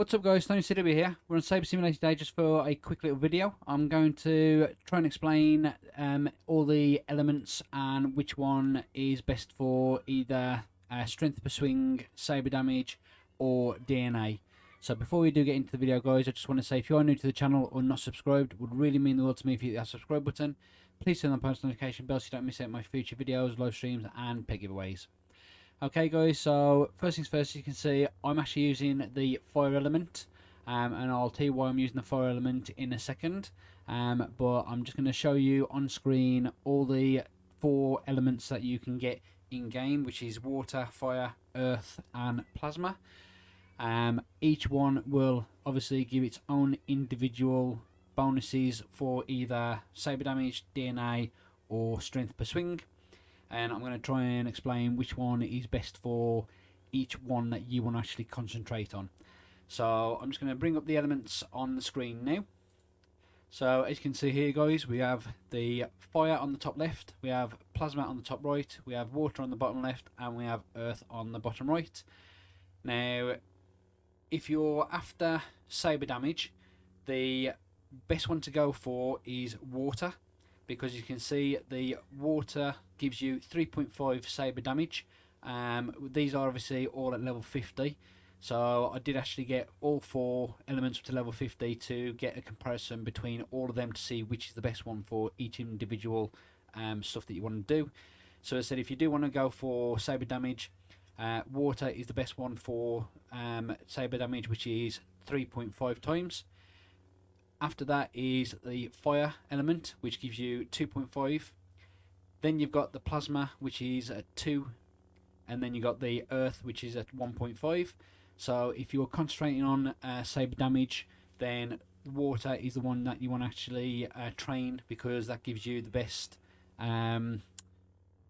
What's up guys, ThorinCW here. We're on Saber Simulator today just for a quick little video. I'm going to try and explain all the elements and which one is best for either Strength Per Swing, Saber Damage or DNA. So before we do get into the video guys, I just want to say if you are new to the channel or not subscribed, it would really mean the world to me if you hit that subscribe button. Please turn on the post notification bell so you don't miss out my future videos, live streams and pet giveaways. Okay guys, so first things first, you can see I'm actually using the fire element, and I'll tell you why I'm using the fire element in a second, but I'm just going to show you on screen all the 4 elements that you can get in game, which is water, fire, earth and plasma. Each one will obviously give its own individual bonuses for either Saber Damage, DNA or Strength Per Swing. And I'm going to try and explain which one is best for each one that you want to actually concentrate on. So I'm just going to bring up the elements on the screen now. So as you can see here guys, we have the fire on the top left, we have plasma on the top right, we have water on the bottom left and we have earth on the bottom right. Now if you're after Saber Damage, the best one to go for is water, because you can see the water gives you 3.5 Saber Damage. These are obviously all at level 50, so I did actually get all 4 elements to level 50 to get a comparison between all of them to see which is the best one for each individual stuff that you want to do. So as I said, if you do want to go for Saber Damage, water is the best one for Saber Damage, which is 3.5 times. After that is the fire element, which gives you 2.5. Then you've got the plasma, which is at 2, and then you've got the earth, which is at 1.5. So if you're concentrating on Saber Damage, then water is the one that you want to actually train, because that gives you the best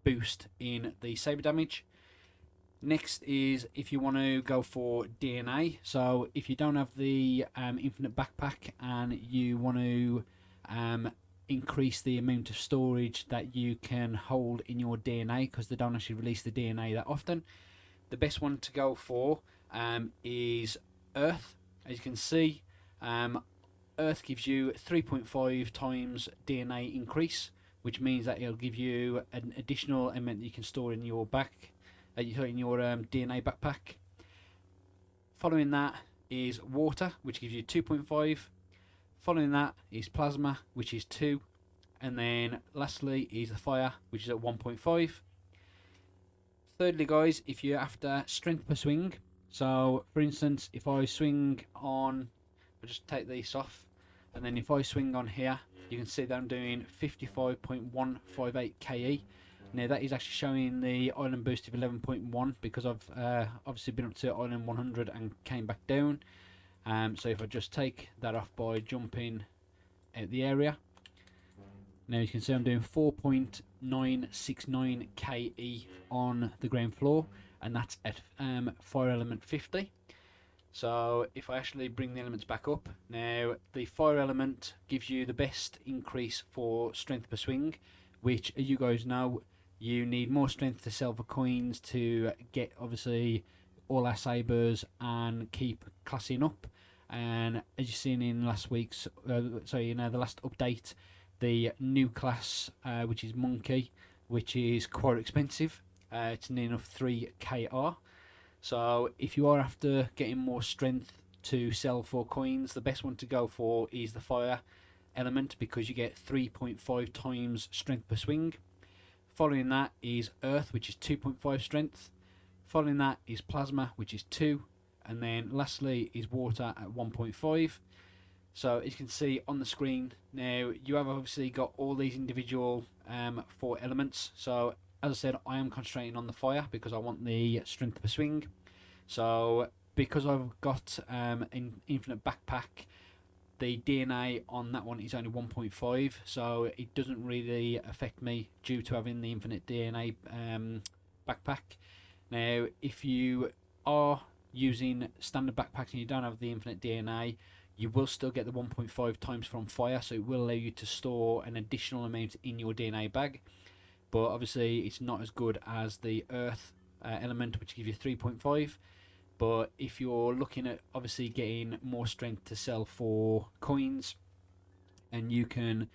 boost in the Saber Damage. Next is if you want to go for DNA. So if you don't have the infinite backpack and you want to increase the amount of storage that you can hold in your DNA, because they don't actually release the DNA that often, the best one to go for is earth. As you can see, earth gives you 3.5 times DNA increase, which means that it'll give you an additional amount that you can store in your DNA backpack. Following that is water, which gives you 2.5. Following that is plasma, which is 2, and then lastly is the fire, which is at 1.5. Thirdly guys, if you're after Strength Per Swing, so for instance if I swing on, I'll just take this off, and then if I swing on here, you can see that I'm doing 55.158 KE. Now that is actually showing the island boost of 11.1, because I've obviously been up to island 100 and came back down. So if I just take that off by jumping out the area, now you can see I'm doing 4.969 KE on the ground floor, and that's at fire element 50. So if I actually bring the elements back up, now the fire element gives you the best increase for Strength Per Swing, which, as you guys know, you need more strength to sell for coins to get obviously all our sabers and keep classing up. And as you've seen in last week's, the last update, the new class, which is Monkey, which is quite expensive. It's near enough 3 KR. So if you are after getting more strength to sell for coins, the best one to go for is the fire element, because you get 3.5 times Strength Per Swing. Following that is earth, which is 2.5 strength. Following that is plasma, which is 2, and then lastly is water at 1.5. So as you can see on the screen now, you have obviously got all these individual 4 elements. So as I said, I am concentrating on the fire because I want the Strength Per Swing. So because I've got an infinite backpack, the DNA on that one is only 1.5, so it doesn't really affect me due to having the infinite DNA backpack. Now if you are using standard backpacks and you don't have the infinite DNA, you will still get the 1.5 times from fire, so it will allow you to store an additional amount in your DNA bag, but obviously it's not as good as the earth element, which gives you 3.5. But if you're looking at obviously getting more strength to sell for coins, and you can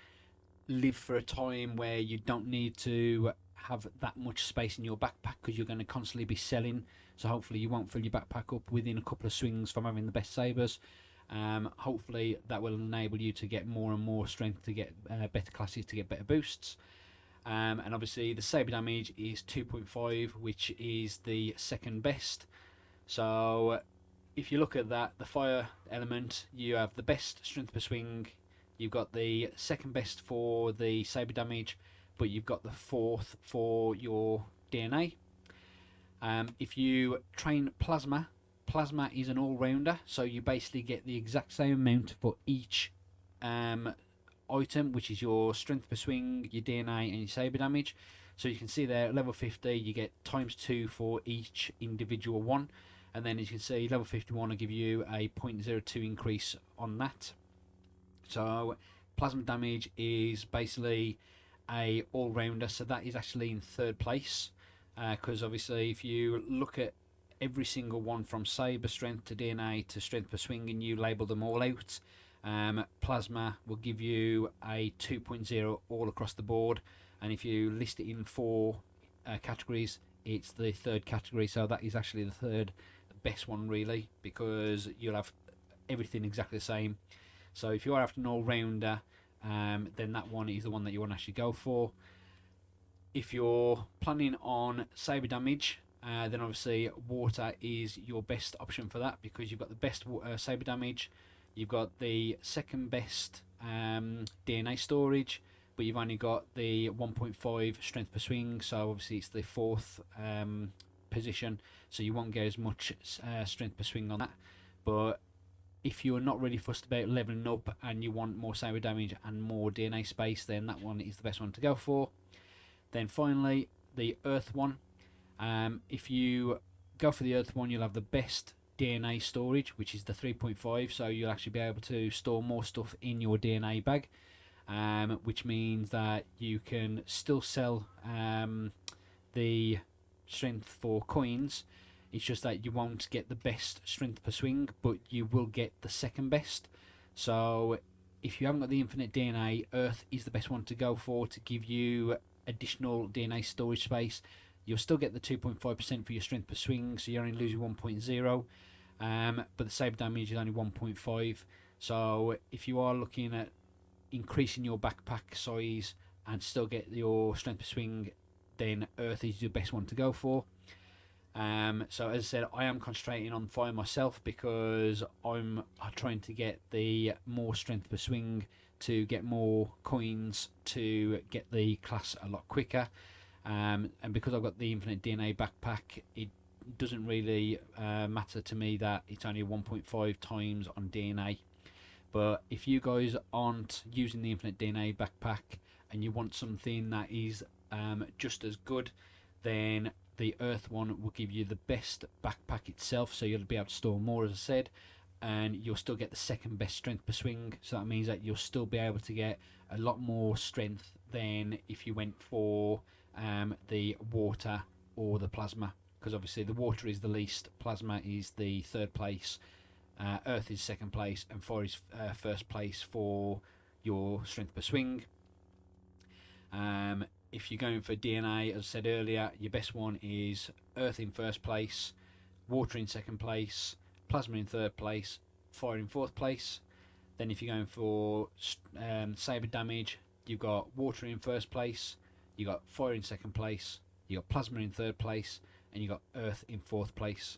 live for a time where you don't need to have that much space in your backpack because you're going to constantly be selling, so hopefully you won't fill your backpack up within a couple of swings from having the best sabers. Hopefully that will enable you to get more and more strength to get better classes, to get better boosts. And obviously the Saber Damage is 2.5, which is the second best. So if you look at that, the fire element, you have the best strength per swing, you've got the second best for the Saber Damage, but you've got the fourth for your DNA. If you train Plasma, Plasma is an all-rounder, so you basically get the exact same amount for each item, which is your strength per swing, your DNA, and your Saber Damage. So you can see there, level 50, you get ×2 for each individual one. And then as you can see, level 51 will give you a 0.02 increase on that. So Plasma Damage is basically a all-rounder, so that is actually in third place. Because obviously if you look at every single one from Saber Strength to DNA to Strength per Swing and you label them all out, Plasma will give you a 2.0 all across the board. And if you list it in 4 categories, it's the third category, so that is actually the third best one really, because you'll have everything exactly the same. So if you are after an all-rounder, then that one is the one that you want to actually go for. If you're planning on Saber Damage, then obviously water is your best option for that, because you've got the best Saber Damage, you've got the second best DNA storage, but you've only got the 1.5 strength per swing, so obviously it's the fourth position, so you won't get as much strength per swing on that. But if you're not really fussed about leveling up and you want more Saber Damage and more DNA space, then that one is the best one to go for. Then finally, the Earth one. If you go for the Earth one, you'll have the best DNA storage, which is the 3.5, so you'll actually be able to store more stuff in your DNA bag, which means that you can still sell the strength for coins. It's just that you won't get the best strength per swing, but you will get the second best. So if you haven't got the infinite DNA, Earth is the best one to go for, to give you additional DNA storage space. You'll still get the 2.5% for your strength per swing, so you're only losing 1.0, but the Saber Damage is only 1.5. So if you are looking at increasing your backpack size and still get your strength per swing, then Earth is the best one to go for. So as I said, I am concentrating on fire myself, because I'm trying to get the more strength per swing to get more coins to get the class a lot quicker, and because I've got the infinite DNA backpack, it doesn't really matter to me that it's only 1.5 times on DNA. But if you guys aren't using the infinite DNA backpack and you want something that is just as good, then the Earth one will give you the best backpack itself, so you'll be able to store more, as I said, and you'll still get the second best strength per swing, so that means that you'll still be able to get a lot more strength than if you went for the water or the plasma, because obviously the water is the least, plasma is the third place, Earth is second place, and fire is first place for your strength per swing. If you're going for DNA, as I said earlier, your best one is Earth in first place, water in second place, plasma in third place, fire in fourth place. Then if you're going for Saber Damage, you've got water in first place, you've got fire in second place, you've got plasma in third place, and you've got Earth in fourth place.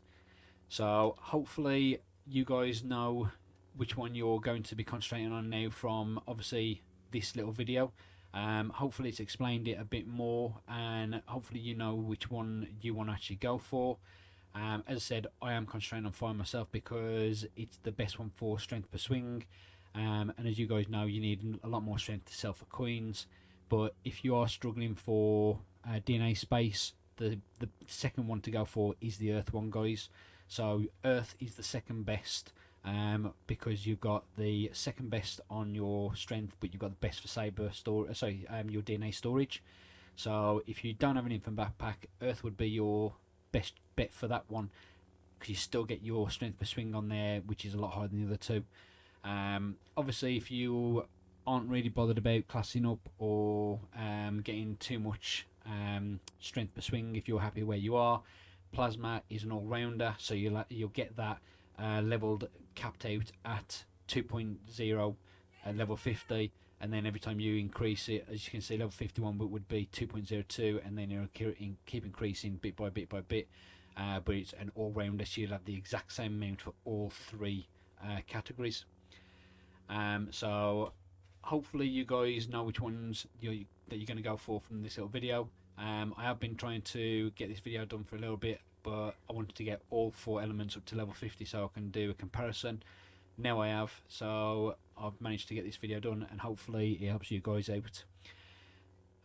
So hopefully you guys know which one you're going to be concentrating on now from obviously this little video. Hopefully it's explained it a bit more, and hopefully you know which one you want to actually go for. As I said, I am concentrating on fire myself because it's the best one for strength per swing, and as you guys know, you need a lot more strength to sell for coins. But if you are struggling for DNA space, the second one to go for is the Earth one, guys. So Earth is the second best, because you've got the second best on your strength, but you've got the best for Saber your DNA storage. So if you don't have an infant backpack, Earth would be your best bet for that one. because you still get your strength per swing on there, which is a lot higher than the other two. Obviously, if you aren't really bothered about classing up or getting too much strength per swing, if you're happy where you are, Plasma is an all-rounder, so you'll get that leveled, capped out at 2.0 at level 50, and then every time you increase it, as you can see, level 51 would be 2.02, and then you'll keep increasing bit by bit by bit. But it's an all-rounder, so you'll have the exact same amount for all three categories. So hopefully you guys know which ones that you're going to go for from this little video. I have been trying to get this video done for a little bit, but I wanted to get all 4 elements up to level 50 so I can do a comparison. Now I have, so I've managed to get this video done, and hopefully it helps you guys out.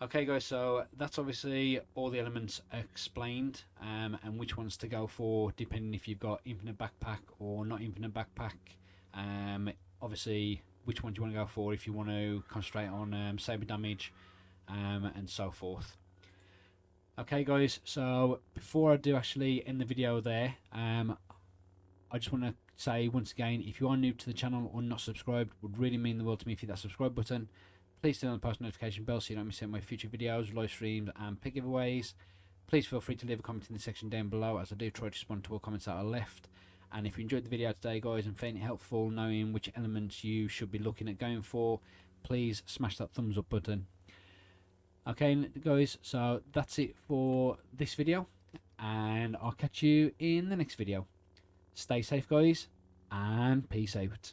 Okay guys, so that's obviously all the elements explained, and which ones to go for depending if you've got infinite backpack or not infinite backpack. Obviously which ones you want to go for if you want to concentrate on Saber Damage, and so forth. Okay guys, so before I do actually end the video there, I just want to say once again, if you are new to the channel or not subscribed, would really mean the world to me if you hit that subscribe button. Please turn on the post notification bell so you don't miss out on my future videos, live streams and pick giveaways. Please feel free to leave a comment in the section down below, as I do try to respond to all comments that are left. And if you enjoyed the video today guys and found it helpful knowing which elements you should be looking at going for, please smash that thumbs up button. Okay guys, so that's it for this video, and I'll catch you in the next video. Stay safe guys, and peace out.